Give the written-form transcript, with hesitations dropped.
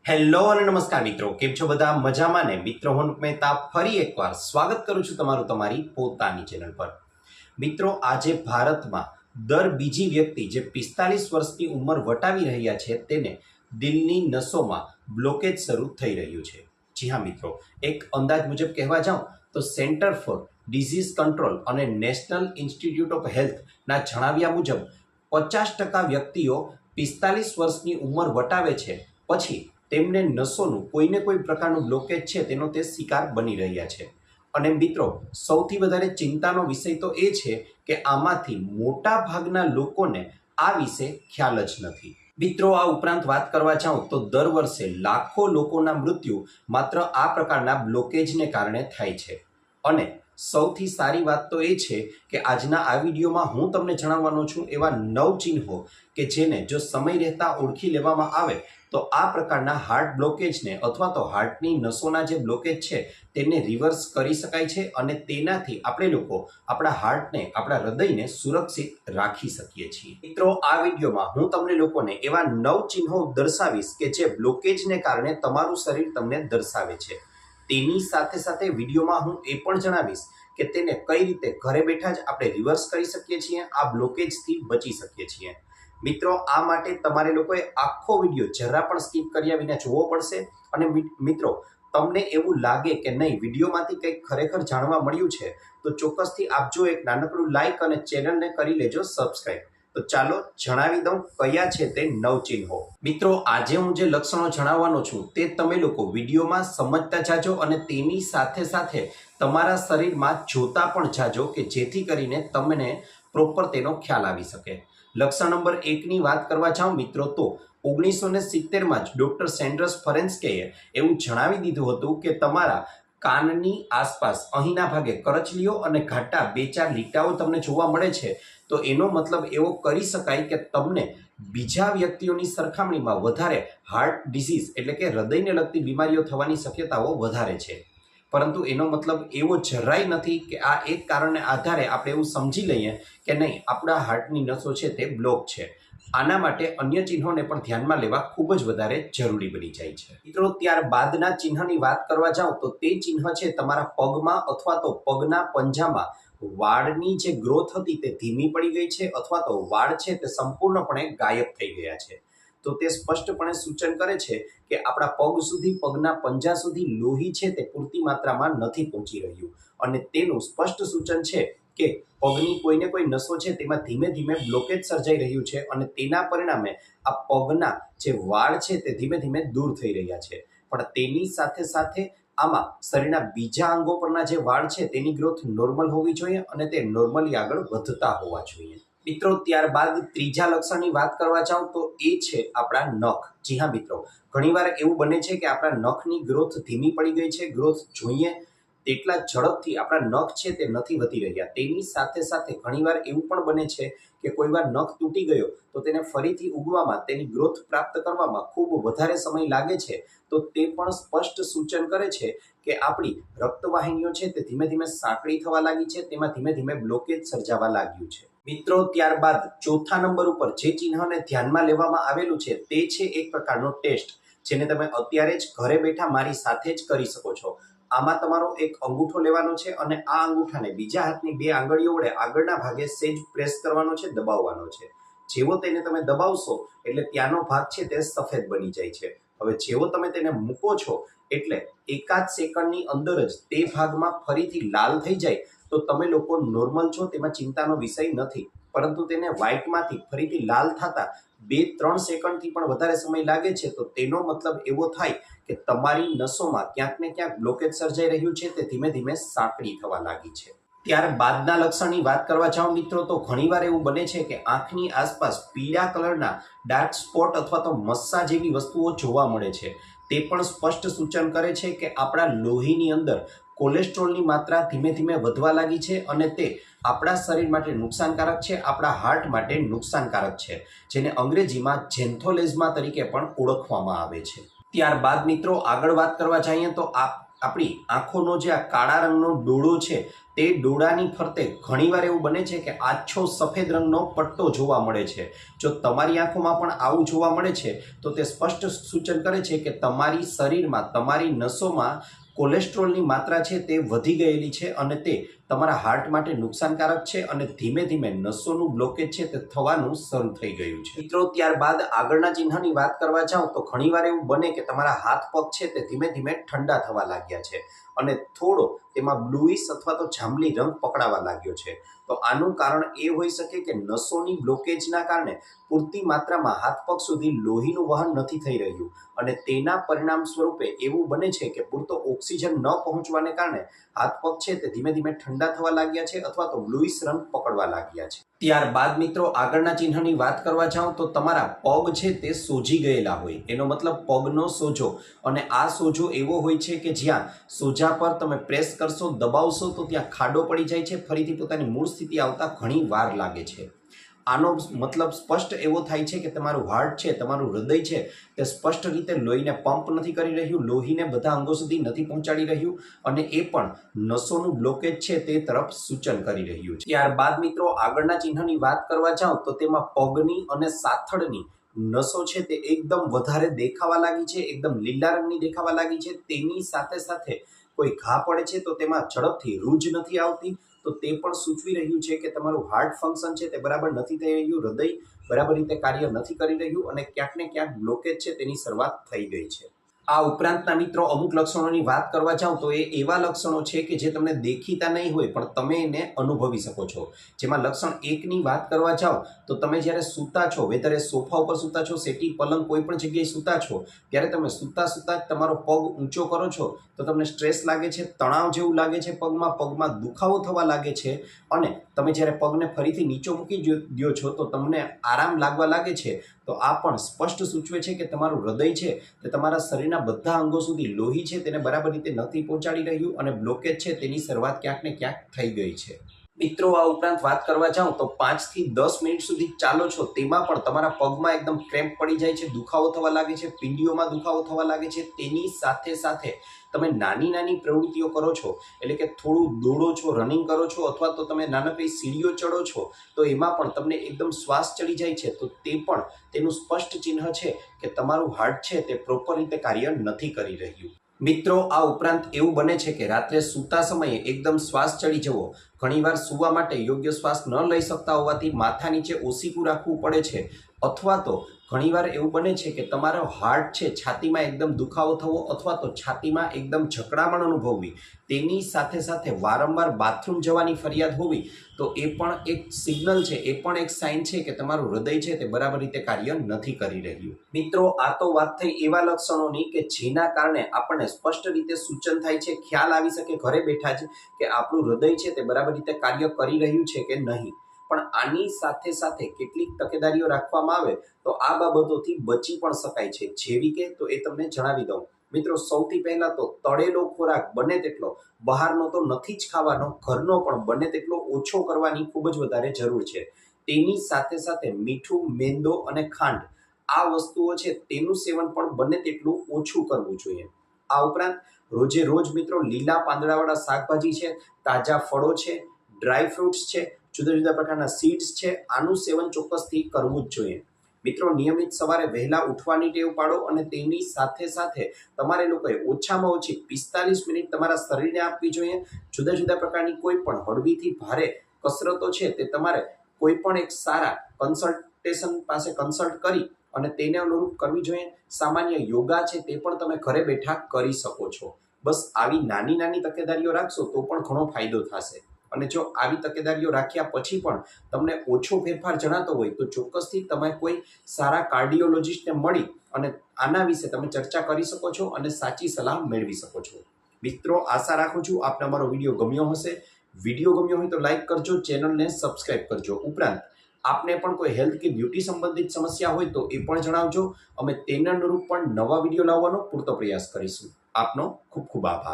Hello અને નમસ્કાર મિત્રો, કેમ છો બધા? મજામાં ને? મિત્રો હું મહેતા ફરી એકવાર સ્વાગત કરું છું તમારું તમારી પોતાની ચેનલ પર। મિત્રો આજે ભારતમાં દર બીજી વ્યક્તિ જે 45 વર્ષની ઉંમર વટાવી રહ્યા છે તેને દિલની નસોમાં બ્લોકેજ શરૂ થઈ રહ્યું છે। જી હા મિત્રો, એક અંદાજ મુજબ કહેવા જાઉં તો સેન્ટર ફોર ડિઝીઝ કંટ્રોલ અને નેશનલ ઇન્સ્ટિટ્યૂટ ઓફ હેલ્થના જણાવ્યા મુજબ 50% વ્યક્તિઓ 45 વર્ષની ઉંમર વટાવે છે પછી તેમને નસોનું કોઈને કોઈ પ્રકારનું બ્લોકેજ છે તેનો તે શિકાર બની રહ્યા છે। અને મિત્રો સૌથી વધારે ચિંતાનો વિષય તો એ છે કે આમાંથી મોટા ભાગના લોકોને આ વિશે ખ્યાલ જ નથી। મિત્રો આ ઉપરાંત વાત કરવા જાઉં તો દર વર્ષે લાખો લોકોના મૃત્યુ માત્ર આ પ્રકારના બ્લોકેજને કારણે થાય છે। અને સૌથી સારી વાત તો એ છે કે આજના આ વિડીયોમાં હું તમને જણાવવાનો છું એવા 9 ચિહ્નો કે જેને જો સમય રહેતા ઓળખી લેવામાં આવે તો આ પ્રકારના હાર્ટ બ્લોકેજને અથવા તો હાર્ટની નસોના જે બ્લોકેજ છે તેને રિવર્સ કરી શકાય છે અને તેનાથી આપણે લોકો આપણા હાર્ટને, આપણા હૃદયને સુરક્ષિત રાખી શકીએ છીએ। મિત્રો આ વિડીયોમાં હું તમને લોકોને એવા 9 ચિહ્નો દર્શાવીશ કે જે બ્લોકેજને કારણે તમારું શરીર તમને દર્શાવે છે। તેની સાથે સાથે વિડીયોમાં હું એ પણ જણાવીશ કે તેને કઈ રીતે ઘરે બેઠા જ આપણે રિવર્સ કરી શકીએ છીએ, આ બ્લોકેજથી બચી શકીએ છીએ। મિત્રો આ માટે તમારે લોકોએ આખો વિડીયો જરા પણ સ્કીપ કર્યા વિના જોવો પડશે। અને મિત્રો તમને એવું લાગે કે નહીં વિડીયોમાંથી કંઈક ખરેખર જાણવા મળ્યું છે તો ચોક્કસથી આપજો એક નાનકડું લાઈક અને ચેનલને કરી લેજો સબસ્ક્રાઈબ। તો ચાલો જણાવી દઉં કયા છે તે 9 ચિહ્નો। મિત્રો આજે હું જે લક્ષણો જણાવવાનો છું તે તમે લોકો વિડીયોમાં સમજતા જાજો અને તેની સાથે સાથે તમારા શરીરમાં જોતા પણ જાજો કે જેથી કરીને તમને પ્રોપર તેનો ખ્યાલ આવી શકે। લક્ષણ નંબર 1 ની વાત કરવા જાઉં મિત્રો તો 1970માં જ ડોક્ટર સેન્ડર્સ ફેરેન્સ્કેએ એવું જણાવી દીધું હતું કે તમારા કાનની આસપાસ અહીંના ભાગે કરચલીઓ અને ઘાટા 2-4 લીટાઓ તમને જોવા મળે છે તો એનો મતલબ એવો કરી શકાય કે તમને બીજા વ્યક્તિઓની સરખામણીમાં વધારે હાર્ટ ડિઝીઝ એટલે કે હૃદયને લગતી બીમારીઓ થવાની શક્યતાઓ વધારે છે। પરંતુ એનો મતલબ એવો જરાય નથી કે આ એક કારણને આધારે આપણે એવું સમજી લઈએ કે નહીં આપણા હાર્ટની નસો છે તે બ્લોક છે। આના માટે અન્ય ચિહ્નોને પણ ધ્યાનમાં લેવા ખૂબ જ વધારે જરૂરી બની જાય છે। મિત્રો ત્યારબાદના ચિહ્નની વાત કરવા જાઉં તો તે ચિહ્ન છે તમારા પગમાં અથવા તો પગના પંજામાં વાળની જે ગ્રોથ હતી તે ધીમી પડી ગઈ છે અથવા તો વાળ છે તે સંપૂર્ણપણે ગાયબ થઈ ગયા છે। તો તે સ્પષ્ટપણે સૂચન કરે છે કે આપણા પગ સુધી, પગના પંજા સુધી લોહી છે તે પૂરતી માત્રામાં નથી પહોંચી રહ્યું અને તેનું સ્પષ્ટ સૂચન છે કે પગની કોઈને કોઈ નસો છે તેમાં ધીમે ધીમે બ્લોકેજ સર્જાઈ રહ્યું છે અને તેના પરિણામે આ પગના જે વાળ છે તે ધીમે ધીમે દૂર થઈ રહ્યા છે। પણ તેની સાથે સાથે આમાં શરીરના બીજા અંગો પરના જે વાળ છે તેની ગ્રોથ નોર્મલ હોવી જોઈએ અને તે નોર્મલી આગળ વધતા હોવા જોઈએ। મિત્રો ત્યારબાદ ત્રીજા લક્ષણની વાત કરવા જાઉં તો એ છે આપણા નખ। જી હા મિત્રો, ઘણીવાર એવું બને છે કે આપણા નખની ગ્રોથ ધીમી પડી ગઈ છે, ગ્રોથ જોઈએ તેટલા ઝડપથી આપણા નખ છે તે નથી વધી રહ્યા। તેની સાથે સાથે ઘણીવાર એવું પણ બને છે કે કોઈવાર નખ તૂટી ગયો તો તેને ફરીથી ઉગવામાં, તેની ગ્રોથ પ્રાપ્ત કરવામાં ખૂબ વધારે સમય લાગે છે તો તે પણ સ્પષ્ટ સૂચન કરે છે કે આપણી રક્તવાહિનીઓ છે તે ધીમે ધીમે સાંકડી થવા લાગી છે, તેમાં ધીમે ધીમે બ્લોકેજ સર્જાવા લાગ્યું છે। મિત્રો ત્યારબાદ ચોથા નંબર ઉપર જે ચિહ્નને ધ્યાનમાં લેવામાં આવેલું છે તે છે એક પ્રકારનો ટેસ્ટ જેને તમે અત્યારે જ ઘરે બેઠા મારી સાથે જ કરી શકો છો। આમાં તમારો એક અંગૂઠો લેવાનો છે અને આ અંગૂઠાને બીજા હાથની 2 આંગળીઓ વડે આગળના ભાગે સેજ પ્રેસ કરવાનો છે, દબાવવાનો છે। જેવો તેને તમે દબાવશો એટલે ત્યાંનો ભાગ છે તે સફેદ બની જાય છે। હવે જેવો તમે તેને મૂકો છો એટલે એકાદ સેકન્ડની અંદર જ તે ભાગમાં ફરીથી લાલ થઈ જાય તો તમે લોકો નોર્મલ છો તેમાં ચિંતાનો વિષય નથી, પરંતુ તેને વ્હાઇટમાંથી ફરીથી લાલ થતા 2-3 સેકન્ડથી પણ વધારે સમય લાગે છે તો તેનો મતલબ એવો થાય કે તમારી નસોમાં ક્યાંક ને ક્યાંક બ્લોકેજ સર્જાઈ રહ્યું છે, તે ધીમે ધીમે સાંકડી થવા લાગી છે। ત્યારબાદના લક્ષણની વાત કરવા જાઉં મિત્રો તો ઘણીવાર એવું બને છે કે આંખની આસપાસ પીળા કલરના ડાર્ક સ્પોટ અથવા તો મસ્સા જેવી વસ્તુઓ જોવા મળે છે। તે પણ સ્પષ્ટ સૂચન કરે છે કે આપણા લોહીની અંદર કોલેસ્ટ્રોલની માત્રા ધીમે ધીમે વધવા લાગી છે અને તે આપણા શરીર માટે નુકસાનકારક છે, આપણા હાર્ટ માટે નુકસાનકારક છે, જેને અંગ્રેજીમાં ઝેન્થોલેઝમા તરીકે પણ ઓળખવામાં આવે છે। ત્યારબાદ મિત્રો આગળ વાત કરવા જઈએ તો આપણી આંખોનો જે આ કાળા રંગનો ડોળો છે તે ડોળાની ફરતે ઘણીવાર એવું બને છે કે આછો સફેદ રંગનો પટ્ટો જોવા મળે છે. જો તમારી આંખોમાં પણ આવું જોવા મળે છે તો તે સ્પષ્ટ સૂચન કરે છે કે તમારી શરીરમાં, તમારી નસોમાં કોલેસ્ટ્રોલની માત્રા છે તે વધી ગયેલી છે અને તે તમારા હાર્ટ માટે નુકસાનકારક છે અને ધીમે ધીમે નસોનું બ્લોકેજ છે તે થવાનું શરૂ થઈ ગયું છે. મિત્રો, ત્યારબાદ આગળના ચિહ્નની વાત કરવા જાઉં તો ઘણીવાર એવું બને કે તમારા હાથ પગ છે તે ધીમે ધીમે ઠંડા થવા લાગ્યા છે અને થોડો તેમાં બ્લુઇશ અથવા તો જાંબલી રંગ પકડાવા લાગ્યો છે. તો આનું કારણ એ હોઈ શકે કે નસોની બ્લોકેજના કારણે પૂરતી માત્રામાં હાથ પગ સુધી લોહીનું વહન નથી થઈ રહ્યું અને તેના પરિણામ સ્વરૂપે એવું બને છે કે પૂરતો ઓક્સિજન ન પહોંચવાને કારણે હાથ પગ છે તે ધીમે ધીમે ઠંડા થવા લાગ્યા છે અથવા તો બ્લુઇશ રંગ પકડવા લાગ્યા છે. ત્યારબાદ મિત્રો આગળના ચિહ્નની વાત કરવા જાઉં તો તમારા પગ છે તે સોજી ગયેલા હોય, એનો મતલબ પગનો સોજો. અને આ સોજો એવો હોય છે કે જ્યાં સોજા પર તમે પ્રેસ કરશો, દબાવશો તો ત્યાં ખાડો પડી જાય છે, ફરીથી પોતાની મૂળ સ્થિતિ આવતા ઘણી વાર લાગે છે. આનો મતલબ સ્પષ્ટ એવો થાય છે કે તમારું હાર્ટ છે, તમારું હૃદય છે તે સ્પષ્ટ રીતે લોહીને પંપ નથી કરી રહ્યું, લોહીને બધા અંગો સુધી નથી પહોંચાડી રહ્યું અને એ પણ નસોનું બ્લોકેજ છે તે તરફ સૂચન કરી રહ્યું છે. ત્યારબાદ મિત્રો આગળના ચિહ્નની વાત કરવા જાઉં તો તેમાં પગની અને સાથળની નસો છે તે એકદમ વધારે દેખાવા લાગી છે, એકદમ લીલા રંગની દેખાવા લાગી છે. તેની સાથે સાથે કોઈ ઘા પડે છે તો તેમાં ઝડપથી રૂજ નથી આવતી, તો તે પણ સૂચવી રહ્યું છે કે તમારું હાર્ટ ફંક્શન છે તે બરાબર નથી થઈ રહ્યું, હૃદય બરાબર રીતે કાર્ય નથી કરી રહ્યું અને ક્યાંક ને ક્યાંક બ્લોકેજ છે તેની શરૂઆત થઈ ગઈ છે. આ ઉપરાંતના મિત્રો અમુક લક્ષણોની વાત કરવા જાઉં તો એ એવા લક્ષણો છે કે જે તમને દેખીતા નહીં હોય પણ તમે એને અનુભવી શકો છો. જેમાં લક્ષણ 1ની વાત કરવા જાઓ તો તમે જ્યારે સૂતા છો, વેધર સોફા ઉપર સૂતા છો, સેટી, પલંગ, કોઈ પણ જગ્યાએ સૂતા છો, ત્યારે તમે સૂતા સૂતા જ તમારો પગ ઊંચો કરો છો તો તમને સ્ટ્રેસ લાગે છે, તણાવ જેવું લાગે છે, પગમાં દુખાવો થવા લાગે છે અને તમે જ્યારે પગને ફરીથી નીચો મૂકી દો છો તો તમને આરામ લાગવા લાગે છે. તો આ પણ સ્પષ્ટ સૂચવે છે કે તમારું હૃદય છે તે તમારા શરીરના બધા અંગો સુધી લોહી છે તેને બરાબર રીતે નથી પહોંચાડી રહ્યું અને બ્લોકેજ છે તેની શરૂઆત ક્યાંક ને ક્યાંક થઈ ગઈ છે. મિત્રો, આ ઉપરાંત વાત કરવા જાઉં તો 5 થી 10 મિનિટ સુધી ચાલો છો તેમાં પણ તમારા પગમાં એકદમ ક્રેમ્પ પડી જાય છે, દુખાવો થવા લાગે છે, પીંડીઓમાં દુખાવો થવા લાગે છે. તેની સાથે સાથે તમે નાની નાની પ્રવૃત્તિઓ કરો છો, એટલે કે થોડું દોડો છો, રનિંગ કરો છો અથવા તો તમે નાનકડી સીડીઓ ચડો છો તો એમાં પણ તમને એકદમ શ્વાસ ચડી જાય છે, તો તે પણ તેનું સ્પષ્ટ ચિહ્ન છે કે તમારું હાર્ટ છે તે પ્રોપર રીતે કાર્ય નથી કરી રહ્યું. મિત્રો, આ ઉપરાંત એવું બને છે કે રાત્રે સૂતા સમયે એકદમ શ્વાસ ચડી જવો, ઘણીવાર સૂવા માટે યોગ્ય શ્વાસ ન લઈ શકતા હોવાથી માથા નીચે ઓસીકું રાખવું પડે છે અથવા તો ઘણીવાર એવું બને છે કે તમારો હાર્ટ છે છાતીમાં એકદમ દુખાવો થવો અથવા તો છાતીમાં એકદમ જકડામણ અનુભવવી, તેની સાથે સાથે વારંવાર બાથરૂમ જવાની ફરિયાદ હોવી, તો એ પણ એક સિગ્નલ છે, એ પણ એક સાઇન છે કે તમારું હૃદય છે તે બરાબર રીતે કાર્ય નથી કરી રહ્યું. મિત્રો, આ તો વાત થઈ એવા લક્ષણોની કે જેના કારણે આપણને સ્પષ્ટ રીતે સૂચન થાય છે, ખ્યાલ આવી શકે ઘરે બેઠા જ કે આપણું હૃદય છે તે બરાબર રીતે કાર્ય કરી રહ્યું છે કે નહીં. પણ આની સાથે સાથે કેટલીક તકેદારીઓ રાખવામાં આવે તો આ બાબતોથી બચી પણ શકાય છે. જેવી કે તો એ તમને જણાવી દઉં. મિત્રો, સૌથી પહેલા તો તળેલો ખોરાક બને તેટલો બહારનો તો નથી જ ખાવાનો, ઘરનો પણ બને તેટલો ઓછો કરવાની ખૂબ જ વધારે જરૂર છે. તેની સાથે સાથે મીઠું, મેંદો અને ખાંડ, આ વસ્તુઓ છે તેનું સેવન પણ બને તેટલું ઓછું કરવું જોઈએ. આ ઉપરાંત રોજે રોજ મિત્રો લીલા પાંદડાવાળા શાકભાજી છે, તાજા ફળો છે, ડ્રાય ફ્રૂટ્સ છે, જુદા જુદા પ્રકારના સીડ્સ છે, આનું સેવન ચોક્કસથી કરવું જ જોઈએ. મિત્રો, નિયમિત સવારે વહેલા ઉઠવાની ટેવ પાડો અને તેની સાથે સાથે તમારે લોકોએ ઓછામાં ઓછી 45 મિનિટ તમારા શરીરને આપવી જોઈએ. જુદા જુદા પ્રકારની કોઈ પણ હળવીથી ભારે કસરતો છે તે તમારે કોઈ પણ એક સારા કન્સલ્ટેશન પાસે કન્સલ્ટ કરી અને તેને અનુરૂપ કરવી જોઈએ. સામાન્ય યોગા છે તે પણ તમે ઘરે બેઠા કરી શકો છો. બસ આવી નાની નાની તકેદારીઓ રાખશો તો પણ ઘણો ફાયદો થશે. અને જો આવી તકેદારીઓ રાખ્યા પછી પણ તમને ઓછો ફેરફાર જણાતો હોય તો ચોક્કસથી તમે કોઈ સારા કાર્ડિયોલોજિસ્ટને મળી અને આના વિશે તમે ચર્ચા કરી શકો છો અને સાચી સલાહ મેળવી શકો છો. મિત્રો, આશા રાખું છું આપને અમારો વિડીયો ગમ્યો હશે. વિડીયો ગમ્યો હોય તો લાઈક કરજો, ચેનલને સબસ્ક્રાઇબ કરજો. ઉપરાંત આપને પણ કોઈ હેલ્થ કે બ્યુટી સંબંધિત સમસ્યા હોય તો એ પણ જણાવજો. અમે તેના અનુરૂપ પણ નવા વિડીયો લાવવાનો પૂરતો પ્રયાસ કરીશું. આપનો ખૂબ ખૂબ આભાર.